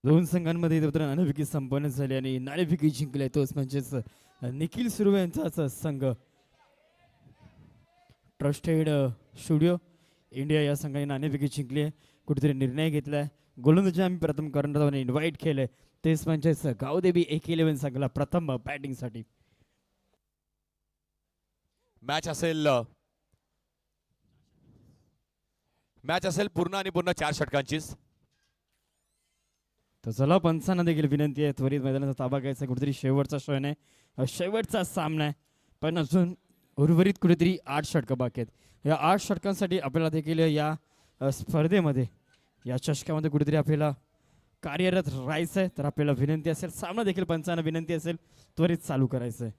दोन संघांमध्ये नाणेफेकी संपन्न झाली आणि नाणेफेकी जिंकले तोच म्हणजेच निखिल सुर्वे यांचा संघ ट्रस्टेड स्टुडिओ इंडिया या संघाने नाणेफेकी जिंकली आहे. कुठेतरी निर्णय घेतलाय. गोलंदाजी आम्ही प्रथम कर्णधाराला इन्व्हाइट केलंय तेच म्हणजेच गावदेवी AK11 संघाला प्रथम बॅटिंगसाठी. मॅच असेल पूर्ण आणि पूर्ण 4 षटकांचीच. तर चला पंचांना देखील विनंती आहे त्वरित मैदानाचा ताबा घ्यायचा. कुठेतरी शेवटचा क्षण आहे, शेवटचा सामना आहे, पण अजून उर्वरित कुठेतरी 8 षटकं बाकी आहेत. या 8 षटकांसाठी आपल्याला देखील या स्पर्धेमध्ये या चषकामध्ये कुठेतरी आपल्याला कार्यरत राहायचं आहे. तर आपल्याला विनंती असेल, सामना देखील पंचांना विनंती असेल त्वरित चालू करायचं आहे.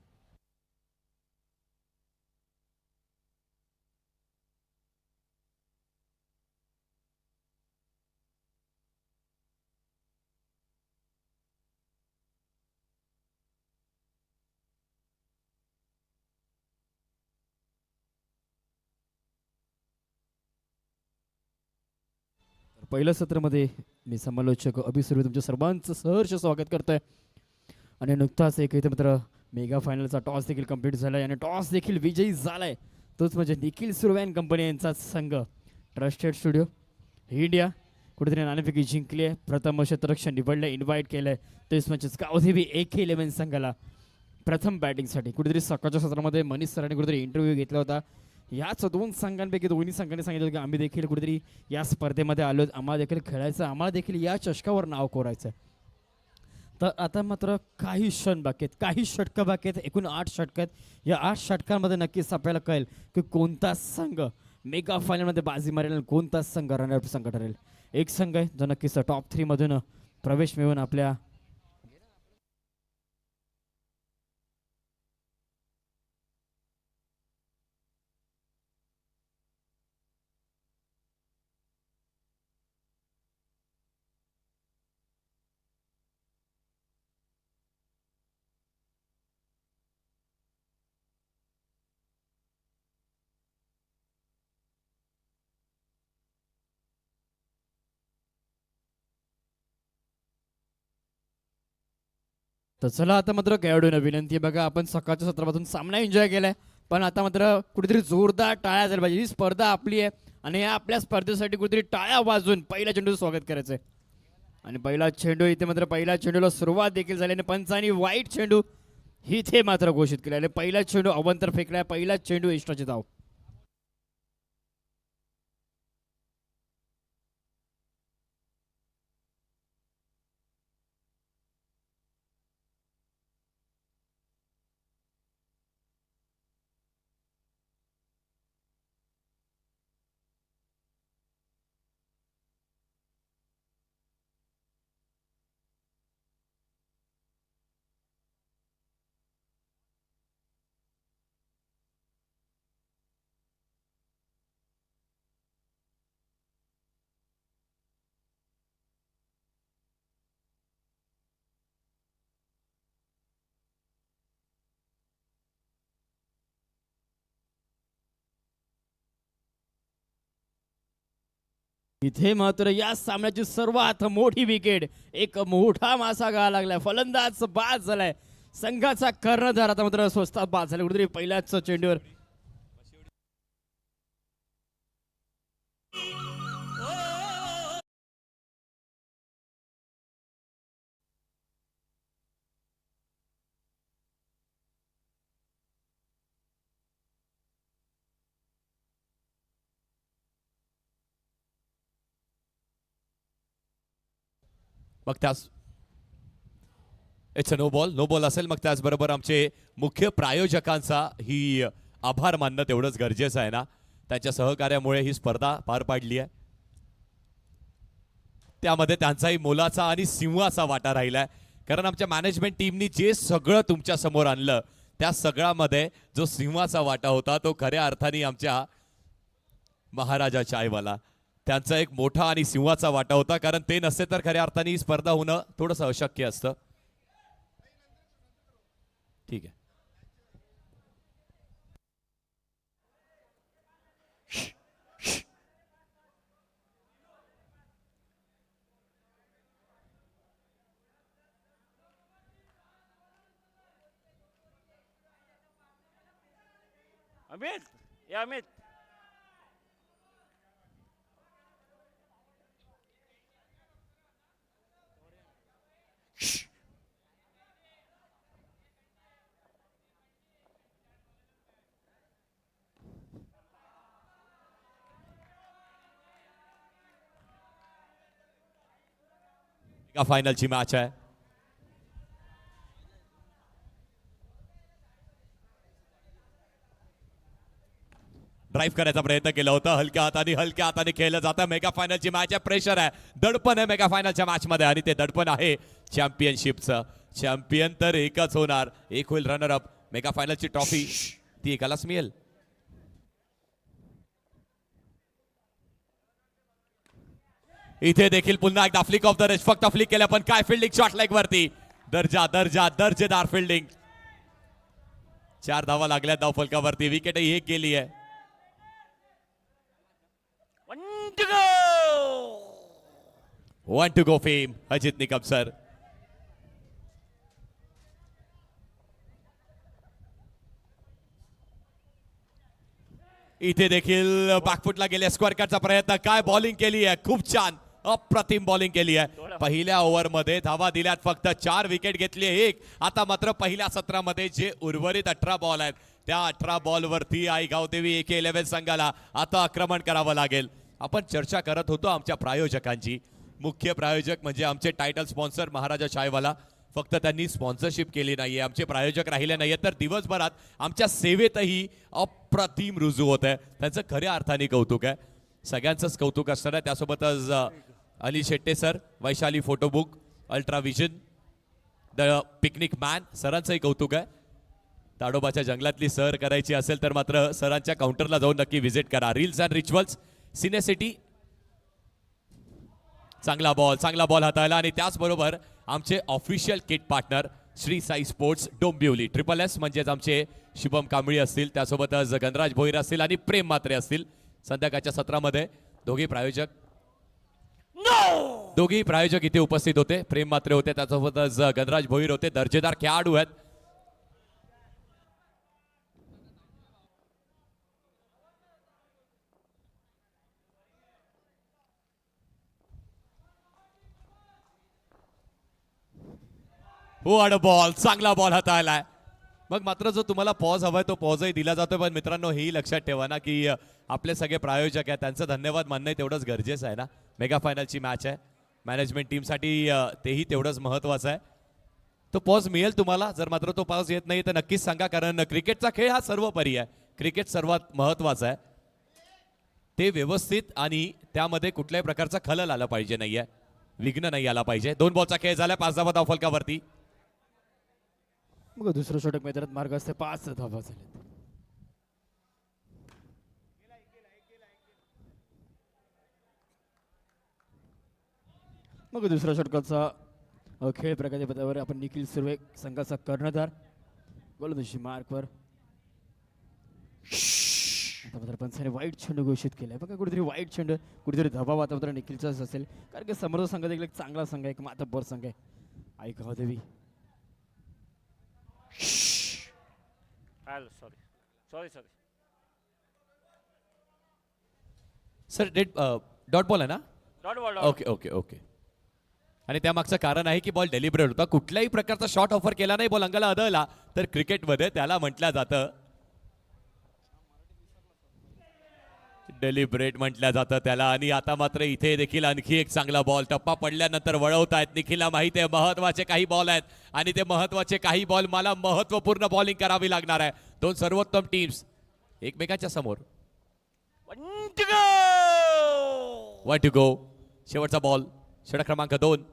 पहिल्या सत्रामध्ये मी समालोचक अभिसुर्वे तुमच्या सर्वांचं सहर्ष स्वागत करतोय. आणि नुकताच एक इथे मात्र मेगा फायनलचा टॉस देखील कंप्लीट झालाय आणि टॉस देखील विजयी झालाय. तोच म्हणजे निखिल सुर्वे अँड कंपनी यांचा संघ ट्रस्टेड स्टुडिओ इंडिया कुठेतरी नाणेफेकी जिंकली आहे. प्रथम क्षेत्ररक्षण निवडलं, इन्व्हाइट केलंय. तेच म्हणजेच गावदेवी AK11 संघाला प्रथम बॅटिंगसाठी. कुठेतरी सकाळच्या सत्रामध्ये मनीष सरांनी कुठेतरी इंटरव्ह्यू घेतला होता. याच दोन संघांपैकी दोन्ही संघांनी सांगितलं की आम्ही देखील कुठेतरी या स्पर्धेमध्ये आलो, आम्हाला देखील खेळायचं, आम्हाला देखील या चषकावर नाव कोरायचं. तर आता मात्र काही क्षण बाकी आहेत, काही षटकं बाकी आहेत. एकूण 8 षटकं आहेत. या 8 षटकांमध्ये नक्कीच आपल्याला कळेल की कोणता संघ मेगा फायनलमध्ये बाजी मारेल, कोणता संघ रनरअप संघ ठरेल. एक संघ आहे जो नक्कीच टॉप 3 मधून प्रवेश मिळवून आपल्या तर चला आता मात्र खेळाडूंना विनंती आहे. बघा आपण सकाळच्या सत्रापासून सामना एन्जॉय केलाय, पण आता मात्र कुठेतरी जोरदार टाळ्या झाल्या पाहिजे. ही स्पर्धा आपली आहे आणि या आपल्या स्पर्धेसाठी कुठेतरी टाळ्या वाजून पहिल्या चेंडूचं स्वागत करायचंय. आणि पहिला चेंडू इथे मात्र पहिल्या चेंडूला सुरुवात देखील झाली आणि पंचांनी वाईट चेंडू इथे मात्र घोषित केला आणि पहिला चेंडू अवंतर फेकलाय. पहिला चेंडू एक्स्ट्राची धाव. इथे मात्र या सामन्याची सर्वात मोठी विकेट, एक मोठा मासा गाळा लागलाय. फलंदाज बाद झालाय. संघाचा कर्णधार आता मात्र स्वस्तात बाद झाला. कुठेतरी पहिल्याच चेंडूवर मग त्याच इट्स अ नो बॉल असेल. मग त्याचबरोबर आमचे मुख्य प्रायोजकांचा ही आभार मानणं तेवढंच गरजेचं आहे ना. त्यांच्या सहकार्यामुळे ही स्पर्धा पार पाडली आहे, त्यामध्ये त्यांचाही मोलाचा आणि सिंहाचा वाटा राहिलाय. कारण आमच्या मॅनेजमेंट टीमनी जे सगळं तुमच्या समोर आणलं त्या सगळ्यामध्ये जो सिंहाचा वाटा होता तो खऱ्या अर्थाने आमच्या महाराजा चायवाला त्यांचा एक मोठा आणि सिंहाचा वाटा होता. कारण ते नसते तर खऱ्या अर्थाने ही स्पर्धा होणं थोडंसं अशक्य असतं. ठीक आहे. अमित ए अमित मेगा फायनलची मॅच आहे. ड्राईव्ह करायचा प्रयत्न केला होता. हलक्या हाताने खेळलं जातं. मेगा फायनलची मॅच आहे. प्रेशर आहे, दडपण आहे मेगा फायनलच्या मॅच मध्ये आणि ते दडपण आहे चॅम्पियनशिपचं. चॅम्पियन तर एकच होणार, एक होईल रनर अप. मेगा फायनलची ट्रॉफी ती एकालाच मिळेल. इथे देखील पुन्हा एकदा फ्लिक ऑफ द रेस्ट. फक्त फ्लिक केल्या पण काय फिल्डिंग शॉट लाईक वरती. दर्जेदार फिल्डिंग. 4 धावा लागल्या धाव फलकावरती. विकेटही एक गेली आहे. 1 to go. 1 to go fame Ajit Nikam sir. इथे देखील बॅकफुटला गेले. स्क्वेअर कटचा प्रयत्न. काय बॉलिंग केली आहे, खूप छान अप्रतिम बॉलिंग केली आहे. पहिल्या ओव्हरमध्ये धावा दिल्यात फक्त 4 विकेट घेतली एक. आता मात्र पहिल्या सत्रामध्ये जे उर्वरित 18 बॉल आहेत त्या 18 बॉलवरती आई गावदेवी AK11 संघाला आता आक्रमण करावं लागेल. आपण चर्चा करत होतो आमच्या प्रायोजकांची. मुख्य प्रायोजक म्हणजे आमचे टायटल स्पॉन्सर महाराजा चायवाला. फक्त त्यांनी स्पॉन्सरशिप केली नाहीये, आमचे प्रायोजक राहिले नाहीये, तर दिवसभरात आमच्या सेवेतही अप्रतिम रुजू होत आहे. त्यांचं खऱ्या अर्थाने कौतुक आहे. सगळ्यांचंच कौतुक असणार आहे. त्यासोबतच Ali Shette sir, Vaishali Photobook, Ultra Vision, The Picnic Man सरांचंही कौतुक आहे. ताडोबाच्या जंगलातली सर करायची असेल तर मात्र सरांच्या काउंटरला जाऊन नक्की व्हिजिट करा. Reels and Rituals Cinecity. चांगला बॉल हाताळला आणि त्याचबरोबर आमचे official kit partner Shri Sai sports Dombivli. SSS म्हणजेच आमचे शुभम कांबळी असतील, त्यासोबतच गणराज भोईर असतील आणि प्रेम म्हात्रे असतील. संध्याकाळच्या सत्रामध्ये दोघेही प्रायोजक इथे उपस्थित होते. प्रेम म्हात्रे होते, त्यासोबतच गणराज भोईर होते. दर्जेदार खेळाडू आहेत. बॉल, चांगला बॉल हाताळलाय. मग मात्र जो तुम्हाला पॉज हवाय तो पॉजही दिला जातोय. पण मित्रांनो हेही लक्षात ठेवा ना की आपले सगळे प्रायोजक आहेत, त्यांचं धन्यवाद मानणं तेवढंच गरजेचं आहे ना. मेगा फायनलची मॅच आहे, मॅनेजमेंट टीमसाठी तेही तेवढंच महत्वाचं आहे. तो पॉज मिळेल तुम्हाला. जर मात्र तो पॉज येत नाही तर नक्कीच सांगा, कारण क्रिकेटचा खेळ हा सर्वोपरी आहे. क्रिकेट सर्वात महत्वाचा आहे. ते व्यवस्थित आणि त्यामध्ये कुठल्याही प्रकारचा खलल आला पाहिजे, नाहीये विघ्न नाही आला पाहिजे. 2 बॉलचा खेळ झाला. 5 धावा धाव फलकावरती. मग दुसरं षटक मैदानात मार्ग असते. 5 धावा झालेत. मग दुसऱ्या षटकाचा खेळ प्रगती पथावर आपण निखिल सुर्वे संघाचा कर्णधार गोलंदाजी मार्कवर. आता मात्र पंचाने वाईट चेंडू घोषित केलाय. बघा कुठेतरी वाईट चेंडू, कुठेतरी धावा आता मात्र निखिलचाच असेल, कारण की समोरचा संघ देखील एक चांगला संघ आहे, एक मातब्बर संघ आहे. Aai Gavdevi. Sorry sir dot ball आहे ना. Dot ball. ओके. आणि त्यामागचं कारण आहे की बॉल डेलिब्रेट होता. कुठल्याही प्रकारचा शॉट ऑफर केला नाही, बॉल अंगाला आदळला तर क्रिकेटमध्ये त्याला म्हटलं जातं डेलिब्रेट म्हटलं जातं त्याला. आणि आता मात्र इथे देखील आणखी एक चांगला बॉल. टप्पा पडल्यानंतर वळवतायत. निखिलला माहिती आहे महत्वाचे काही बॉल आहेत आणि ते महत्वाचे काही बॉल मला महत्वपूर्ण बॉलिंग करावी लागणार आहे. 2 सर्वोत्तम टीम्स एकमेकांच्या समोर. 1 to go. शेवटचा बॉल, षटक क्रमांक 2.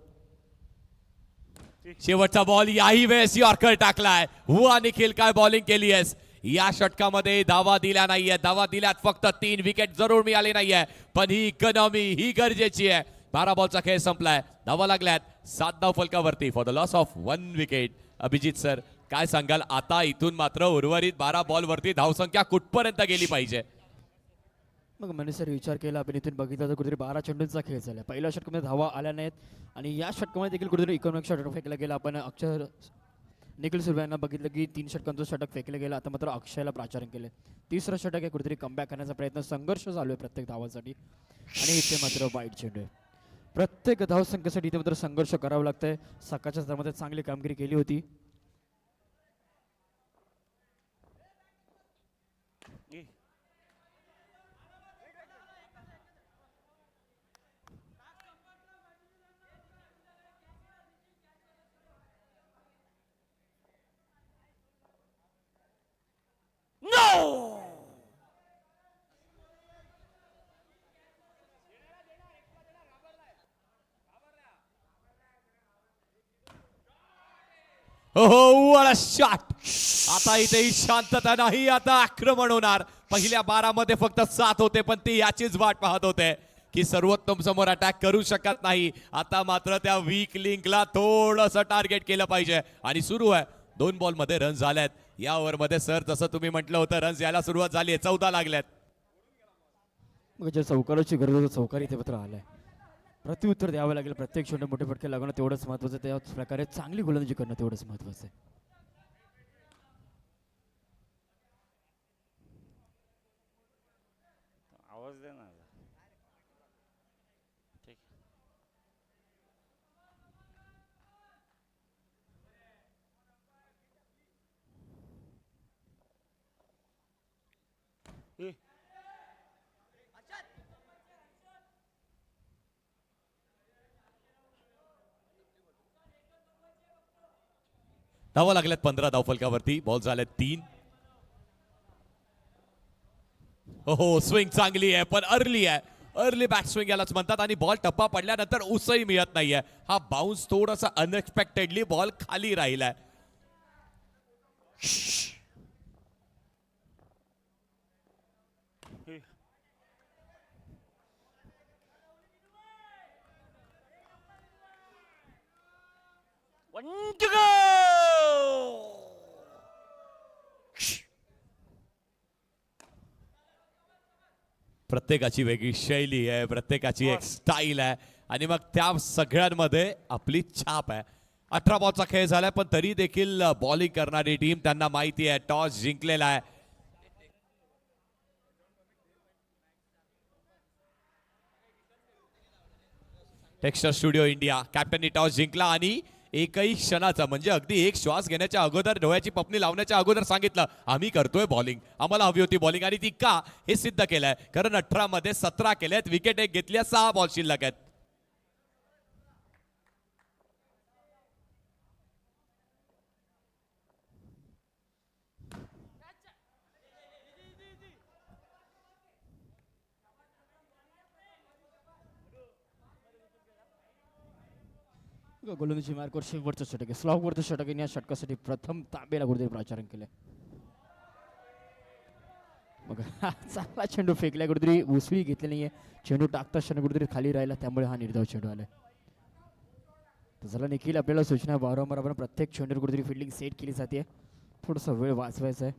शेवटचा बॉल. याही वेळेस यॉर्कर टाकलाय. हुआ निखिल, काय बॉलिंग केली आहेस. या षटकामध्ये धावा दिल्या नाहीये. धावा दिल्यात फक्त 3 विकेट जरूर मिळाली नाहीये, पण ही इकॉनॉमी ही गरजेची आहे. 12 बॉलचा खेळ संपलाय. धावा लागल्यात 7 धाव फलकावरती for the loss of 1 wicket. Abhijit sir काय सांगाल, आता इथून मात्र उर्वरित 12 बॉलवरती धावसंख्या कुठपर्यंत गेली पाहिजे. मग मनीष सर विचार केला, आपण इथून बघितलं तर कुठेतरी 12 चेंडूंचा खेळ झाला. पहिल्या षटकामध्ये धावा आल्या नाहीत आणि या षटकामध्ये देखील कुठेतरी इकॉनॉमिक शॉट फेकला गेला. आपण निखिल सुर्वे यांना बघितलं की 3 षटकांचं षटक फेकलं गेलं. आता मात्र अक्षयला प्राचारण केले. तिसरं षटक आहे, कुठेतरी कमबॅक करण्याचा प्रयत्न, संघर्ष चालू आहे प्रत्येक धावासाठी आणि इथे मात्र वाईट चेंडू आहे. प्रत्येक धावसंख्येसाठी इथे मात्र संघर्ष करावा लागतंय. सकाळच्या सत्रामध्ये चांगली कामगिरी केली होती. ये. No! हो what a shot! आता इथेही शांतता नाही, आता आक्रमण होणार. पहिल्या 12 मध्ये फक्त 7 होते, पण ते याचीच वाट पाहत होते की सर्वोत्तम समोर अटॅक करू शकत नाही. आता मात्र त्या वीक लिंकला थोडंसं टार्गेट केलं पाहिजे आणि सुरू आहे. 2 बॉल मध्ये रन झाल्यात या ओव्हर मध्ये. सर जसं तुम्ही म्हटलं होतं रन्स यायला सुरुवात झाली आहे, 14 लागल्यात. मग ज्या चौकाराची गरज होती चौकार इथे मात्र आलाय. प्रत्युत्तर द्यावं लागेल. प्रत्येक छोटे मोठे फटके लागणं तेवढंच महत्त्वाचं. त्याच प्रकारे चांगली गोलंदाजी करणं तेवढंच महत्त्वाचं आहे. आवाज दे ना. ठीक. ये. धावा लागल्यात 15 धावफलकावरती. बॉल झाल्यात 3. हो स्विंग चांगली आहे, पण अर्ली आहे. अर्ली बॅट स्विंग यालाच म्हणतात आणि बॉल टप्पा पडल्यानंतर उसही मिळत नाहीये. हा बाउन्स थोडासा अनएक्सपेक्टेडली बॉल खाली राहिलाय. ये. One to go! प्रत्येकाची वेगळी शैली आहे, प्रत्येकाची एक स्टाईल आहे आणि मग त्या सगळ्यांमध्ये आपली छाप आहे. 18 बॉलचा खेळ झालाय, पण तरी देखील बॉलिंग करणारी टीम, त्यांना माहिती आहे टॉस जिंकलेला आहे. टेक्स्चर स्टुडिओ इंडिया कॅप्टननी टॉस जिंकला आणि एकही क्षणाचा म्हणजे अगदी एक श्वास घेण्याच्या अगोदर, डोळ्याची पपणी लावण्याच्या अगोदर सांगितलं आम्ही करतोय बॉलिंग, आम्हाला हवी होती बॉलिंग आणि ती का हे सिद्ध केलंय. कारण 18 मध्ये 17 केल्यात, विकेट एक घेतल्या, 6 बॉल शिल्लक आहेत. गोलंदाजी मार्कवर शेवटचं षटक आहे. स्लॉगवरचं षटक आहे. या षटकासाठी प्रथम तांबेला कुठेतरी प्राचारण केलंय. मग हा चांगला चेंडू फेकलाय, कुठेतरी उसळी घेतली नाहीये. चेंडू टाकता क्षण कुठेतरी खाली राहिला, त्यामुळे हा निर्धाव चेंडू आलाय. तर झाला निखिल, आपल्याला सूचना वारंवार आपण प्रत्येक चेंडूवर कुठेतरी फिल्डिंग सेट केली जाते. थोडासा वेळ वाचवायचा आहे.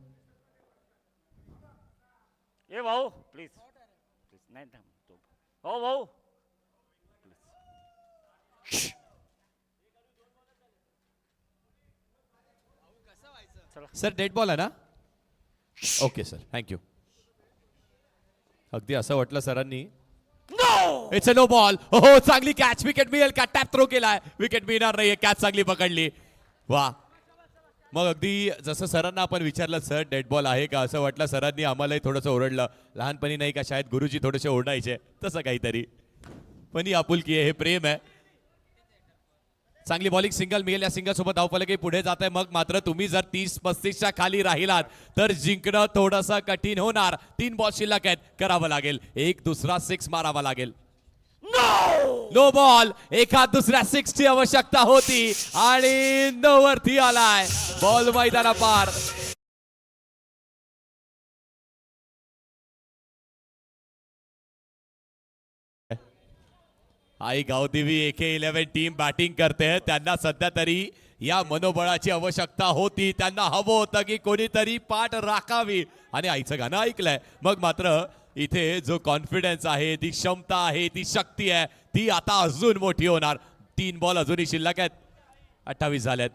ये भाऊ प्लीज प्लीज नाही थांब. हो भाऊ सर डेड बॉल आहे ना? Okay sir, thank you. अगदी असं वाटलं सरांनी. It's a no ball. हो चांगली कॅच, विकेट मिळेल का? टॅप थ्रो केलाय, विकेट मिळणार नाहीये. कॅच चांगली पकडली. वा. मग अगदी जसं सरांना आपण विचारलं सर डेड बॉल आहे का, असं वाटलं सरांनी आम्हालाही थोडंसं ओरडलं. लहानपणी नाही का शाळेत गुरुजी थोडेसे ओरडायचे, तसं काहीतरी. पण ही आपुलकी आहे, हे प्रेम आहे. चांगली बॉलिंग, सिंगल मिळेल. या सिंगल सोबत धावफलकही पुढे जात आहे. मग मात्र तुम्ही जर 30-35च्या खाली राहिलात तर जिंकणं थोडंसं कठीण होणार. 3 बॉल शिल्लक आहेत, करावं लागेल. एक दुसरा 6 मारावा लागेल. No ball. एका दुसऱ्या 6 ची आवश्यकता होती आणि 9 वरती आलाय. बॉल मैदाना पार. आई गावदेवी AK11 टीम बॅटिंग करते. त्यांना सध्या तरी या मनोबळाची आवश्यकता होती. त्यांना हवं होतं की कोणीतरी पाठ राखावी आणि आईचं गाणं ऐकलंय. मग मात्र इथे जो कॉन्फिडन्स आहे, ती क्षमता आहे, ती शक्ती आहे, ती आता अजून मोठी होणार. 3 बॉल अजूनही शिल्लक आहेत. 28 झाल्यात.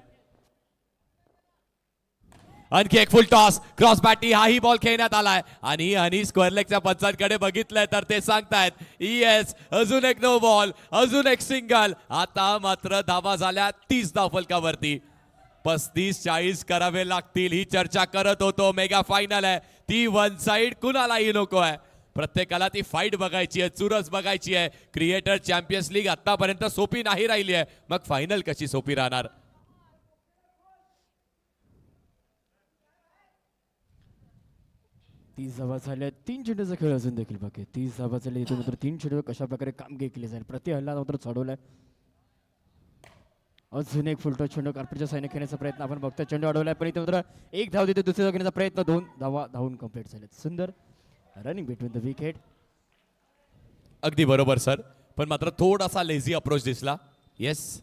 आणखी एक फुल टॉस क्रॉस बॅटी हाही बॉल खेळण्यात आलाय आणि स्क्वेअर लेगच्या पंचांकडे बघितलंय तर ते सांगतायत येस अजून एक नो बॉल अजून एक सिंगल. आता मात्र धावा झाल्या 30 धावफलकावरती. 35-40 करावे लागतील ही चर्चा करत होतो. मेगा फायनल आहे ती वन साइड कुणालाही नको आहे. प्रत्येकाला ती फाईट बघायची आहे चुरस बघायची आहे. क्रिएटर चॅम्पियन्स लीग आतापर्यंत सोपी नाही राहिली आहे मग फायनल कशी सोपी राहणार. 30 धावा झाल्या 3 चेंडूचा खेळ अजून देखील बाकी 30 धावा झाले इथून मात्र 3 चेंडूवर कशा प्रकारे कामगिरी केली जाईल. प्रति हल्ला मात्र चढवलाय. अजून एक फुलटॉस चेंडू कार्पेटच्या साईने खेळण्याचा प्रयत्न आपण बघतोय. चेंडू अडवलाय पण इथे मात्र एक धाव देते दुसऱ्या घेण्याचा प्रयत्न 2 धावा धावून कंप्लीट झालेत. सुंदर रनिंग बिटवीन द विकेट. अगदी बरोबर सर पण मात्र थोडासा लेझी अप्रोच दिसला. येस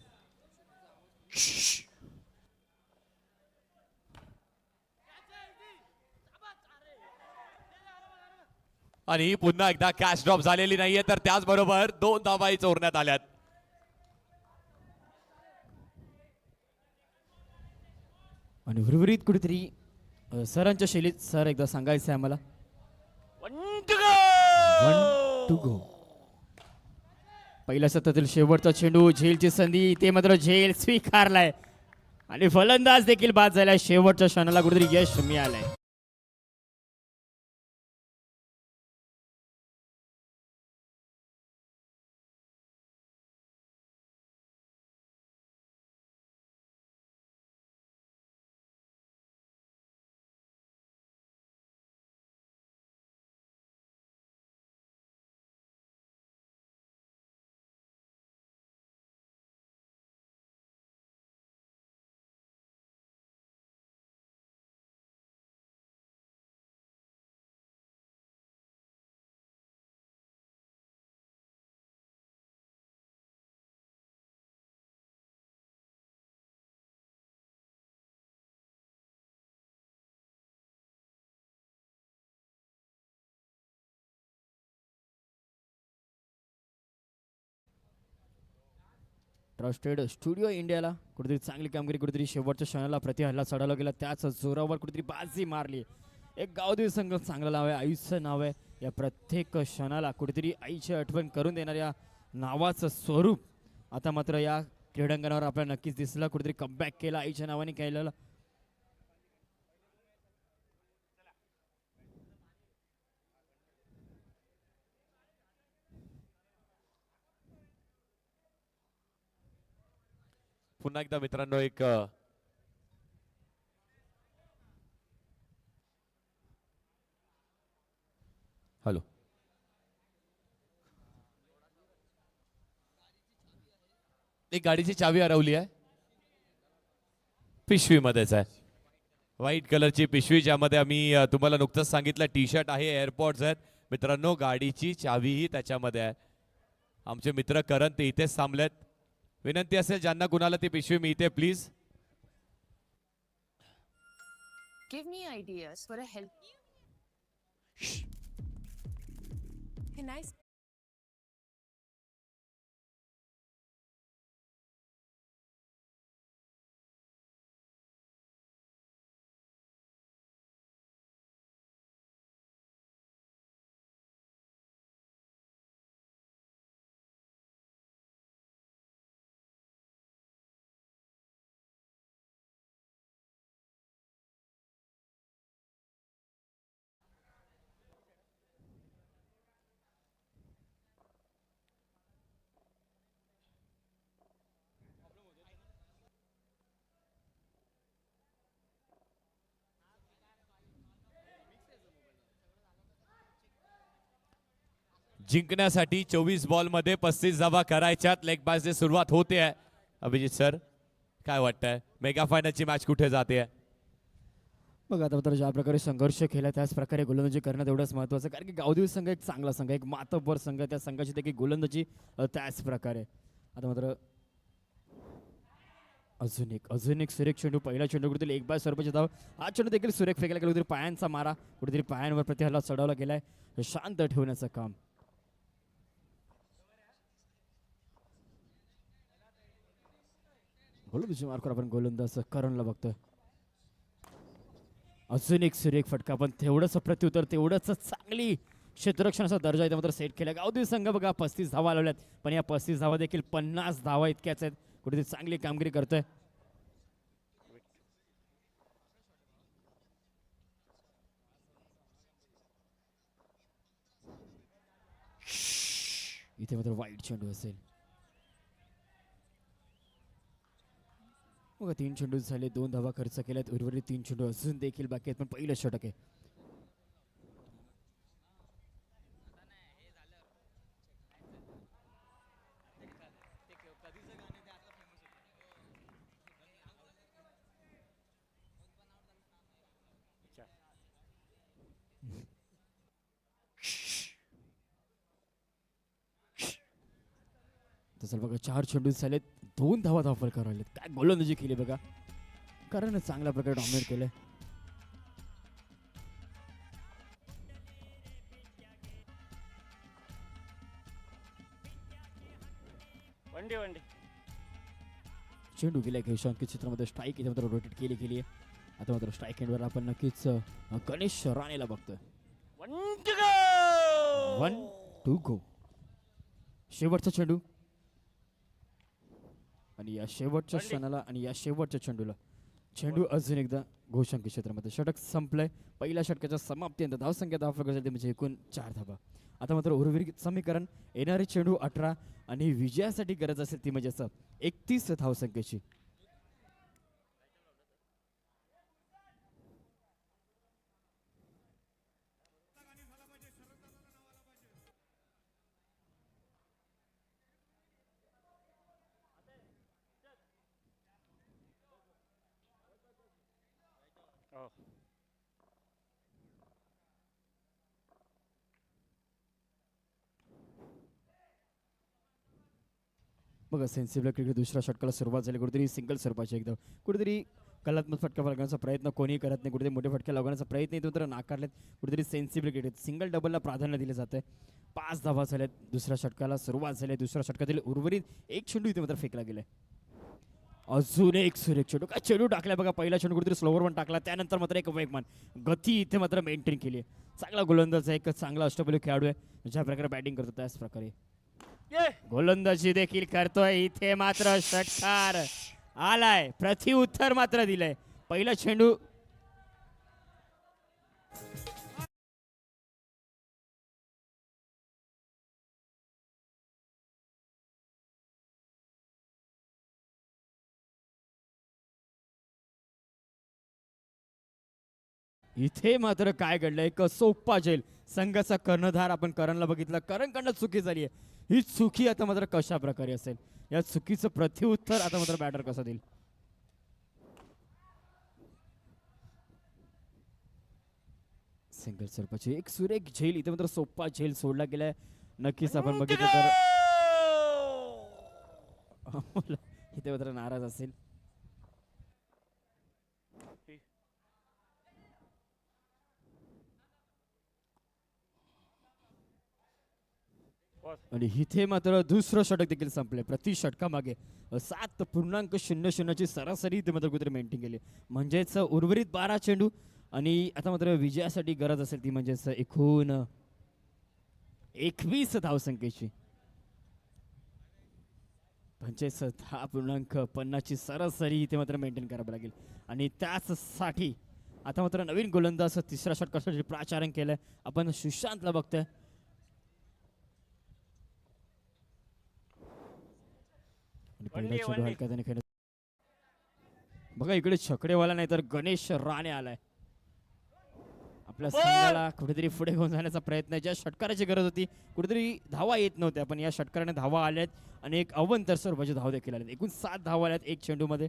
आणि पुन्हा एकदा कॅच ड्रॉप झालेली नाहीये तर त्याचबरोबर 2 धावाही चोरण्यात आल्यात. आणि उर्वरित कुठेतरी सरांच्या शैलीत सर एकदा सांगायचं आहे आम्हाला. 1 to go. 1 to go. पहिल्या सत्रातील शेवटचा चेंडू झेलची संधी ते मात्र झेल स्वीकारलाय आणि फलंदाज देखील बाद झालाय. शेवटच्या क्षणाला कुठेतरी यश मिळालंय. ट्रस्टेड स्टुडिओ इंडियाला कुठेतरी चांगली कामगिरी कुठेतरी शेवटच्या क्षणाला प्रति हल्ला चढवला गेला त्याच जोरावर कुठेतरी बाजी मारली. एक गावदेवी संघ चांगलं नाव आहे आयुष्य नाव आहे. या प्रत्येक क्षणाला कुठेतरी आईची आठवण करून देणाऱ्या नावाचं स्वरूप आता मात्र या क्रीडांगणावर आपल्याला नक्कीच दिसलं. कुठेतरी कमबॅक केला आईच्या नावाने केलेला. पुन्हा एकदा मित्रांनो एक हॅलो एक गाडीची चावी हरवली आहे. पिशवीमध्येच आहे व्हाईट कलरची पिशवी ज्यामध्ये आम्ही तुम्हाला नुकतंच सांगितलं टी शर्ट आहे एअरपॉड्स आहेत. मित्रांनो गाडीची चावीही त्याच्यामध्ये आहे. आमचे मित्र करण ते इथेच थांबलेत. विनंती असेल ज्यांना कुणाला ती पिशवी मिळते please. Give me ideas for a help. Hey, nice. जिंकण्यासाठी 24 बॉल मध्ये 35 धावा करायच्यात. लेग बायचे सुरुवात होते आहे. अभिजित सर काय वाटतंय मेगा फायनलची मॅच कुठे जाते? बघा आता तर ज्या प्रकारे संघर्ष केला त्याच प्रकारे गोलंदाजी करणं तेवढंच महत्त्वाचं कारण की गावदेवी संघ एक चांगला संघ एक मातब्बर संघ त्या संघाची देखील गोलंदाजी त्याच प्रकारे. आता मात्र अजून एक सुरेख चेंडू पहिला चेंडू कुठेतरी 1 बाय स्वरूपाची धाव. हा चेंडू देखील सुरेख फेकला गेला कुठेतरी पायांचा मारा कुठेतरी पायांवर प्रति हल्ला चढवला गेलाय शांत ठेवण्याचं काम. गोलंदाजी मार्कवर आपण गोलंदाज करणला बघतोय. अजून एक सुरेख फटका, पण तेवढंच प्रत्युत्तर, तेवढंच चांगली क्षेत्ररक्षणाचा दर्जा इथे मात्र सेट केला. गावदेवी संघ बघा 35 धावा लावल्यात, पण या 35 धावा देखील 50 धावा इतक्याच आहेत. कुठेतरी चांगली कामगिरी करतोय. इथे मात्र वाईट चेंडू असेल. बघा 3 चेंडू झाले, 2 धावा खर्च केल्यात, उर्वरित 3 चेंडू अजून देखील बाकी आहेत, पण पहिलं षटक आहे. तसं बघा 4 चेंडू झालेत, 2 धावा धावफल करायलेत. काय गोलंदाजी केली बघा, कारण चांगल्या प्रकारे डॉमिनेट केलंय. वनडे वनडे चेंडू गेलाय अंकित चित्रामध्ये. स्ट्राईक इथे मात्र रोटेट केली आहे. आता मात्र स्ट्राईक एंडवर आपण नक्कीच गणेश राणेला बघतोय. 1 2 गो. शेवटचा चेंडू आणि या शेवटच्या क्षणाला आणि या शेवटच्या चेंडूला चेंडू अजून एकदा घोषांकित क्षेत्रामध्ये. षटक संपलंय. पहिल्या षटकाच्या समाप्तीनंतर धावसंख्या धाव झाली, म्हणजे एकूण 4 धावा. आता मात्र उर्वरित समीकरण, येणारे चेंडू 18 आणि विजयासाठी गरज असेल ती म्हणजे 31 धावसंख्येची. Oh. बघा सेन्सिबल क्रिकेट दुसऱ्या षटकाला सुरुवात झाली. कुठेतरी सिंगल स्वरूपाची एकदम कुठेतरी कलात्मक फटका लागण्याचा प्रयत्न कोणी करत नाही. कुठेतरी मोठे फटके लागण्याचा प्रयत्न येतो तर नाकारलेत. कुठेतरी सेन्सिबल क्रिकेट सिंगल डबलला प्राधान्य दिले जाते. 5 धावा झाल्यात. दुसऱ्या षटकाला सुरुवात झाली. दुसऱ्या षटकातील उर्वरित एक चेंडू इथे मात्र फेकला गेलाय. अजून एक सुरेख चेंडू. काय चेंडू टाकलाय बघा. पहिला चेंडू कुठेतरी स्लोवर वन टाकला, त्यानंतर मात्र एक वेगवान गती इथे मात्र मेंटेन केली आहे. चांगला गोलंदाज आहे, एक चांगला अष्टपैलू खेळाडू आहे. ज्या प्रकारे बॅटिंग करतो त्याच प्रकारे गोलंदाजी देखील करतोय. इथे मात्र षटकार आलाय, प्रति उत्तर मात्र दिलंय. पहिला चेंडू इथे मात्र काय घडलंय, एक सोप्पा जेल संघाचा कर्णधार आपण करणला बघितलं. करणकडनं चुकी झाली आहे. ही चुकी आता मात्र कशा प्रकारे असेल, या चुकीचं प्रत्युत्तर आता मात्र बॅटर कसं देईल. सिंगल सरपाची एक सुरेख झेल इथे मात्र सोप्पा झेल सोडला गेलाय. नक्कीच आपण बघितलं तर इथे मात्र नाराज असेल. आणि इथे मात्र दुसरं षटक देखील संपले. प्रति षटकामागे 7.00 ची सरासरी इथे मात्र कुठेतरी मेंटेन केली. म्हणजेच उर्वरित 12 चेंडू आणि आता मात्र विजयासाठी गरज असेल ती म्हणजेच एकूण 21 धावसंख्येची. 10.50 ची सरासरी इथे मात्र मेंटेन करावी लागेल. आणि त्याचसाठी आता मात्र नवीन गोलंदाज तिसऱ्या षटकासाठी प्राचारण केलंय. आपण सुशांतला बघतोय. पहिला चेंडू हलका त्याने खेळत बघा. इकडे छकडेवाला नाही तर गणेश राणे आलाय. आपल्या संघाला कुठेतरी पुढे घेऊन जाण्याचा प्रयत्न आहे. ज्या षटकाराची गरज होती, कुठेतरी धावा येत नव्हत्या, पण या षटकाराने धावा आल्यात आणि एक अवंतर स्वरूपाची धाव देखील आल्यात. एकूण 7 धावा आल्यात एक चेंडू मध्ये.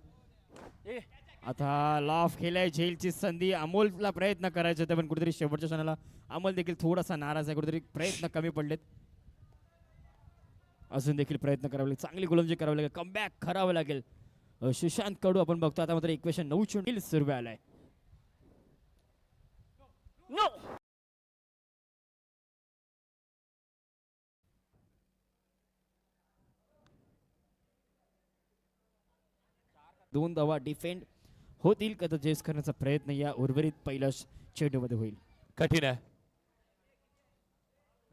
आता लाफ केलाय झेलची संधी. अमोलला प्रयत्न करायचे होते, पण कुठेतरी शेवटच्या क्षणाला अमोल देखील थोडासा नाराज आहे. कुठेतरी प्रयत्न कमी पडलेत. अजून देखील प्रयत्न करावे लागेल. चांगली गोलंदाजी करावी लागेल. कमबॅक करावं लागेल. सुशांत कडू आपण बघतो आता मात्र इक्वेशन 9 चेंडू सुरू आलाय. No. दोन धावा डिफेंड होतील का तर चेस करण्याचा प्रयत्न या उर्वरित पहिल्या चेंडूमध्ये होईल. कठीण आहे.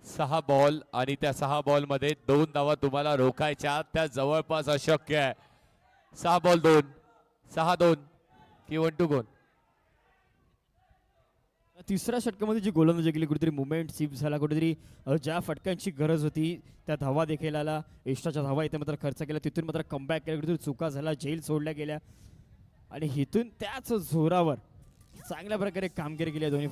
6 बॉल आणि त्या 6 बॉल मध्ये 2 धावा तुम्हाला रोखायच्या, त्या जवळपास अशक्य आहे. 6 बॉल 2, 6-2 की 1 to 1. तिसऱ्या षटकामध्ये जी गोलंदाजी केली, कुठेतरी मुवमेंट सिप झाला, कुठेतरी ज्या फटक्यांची गरज होती त्या धावा देखील आला, एक्स्ट्राच्या धावा इथे मात्र खर्च केला, तिथून मात्र कमबॅक केला, कुठेतरी चुका झाला, झेल सोडल्या गेल्या आणि इथून त्याच जोरावर चांगल्या प्रकारे कामगिरी केली आहे दोन्ही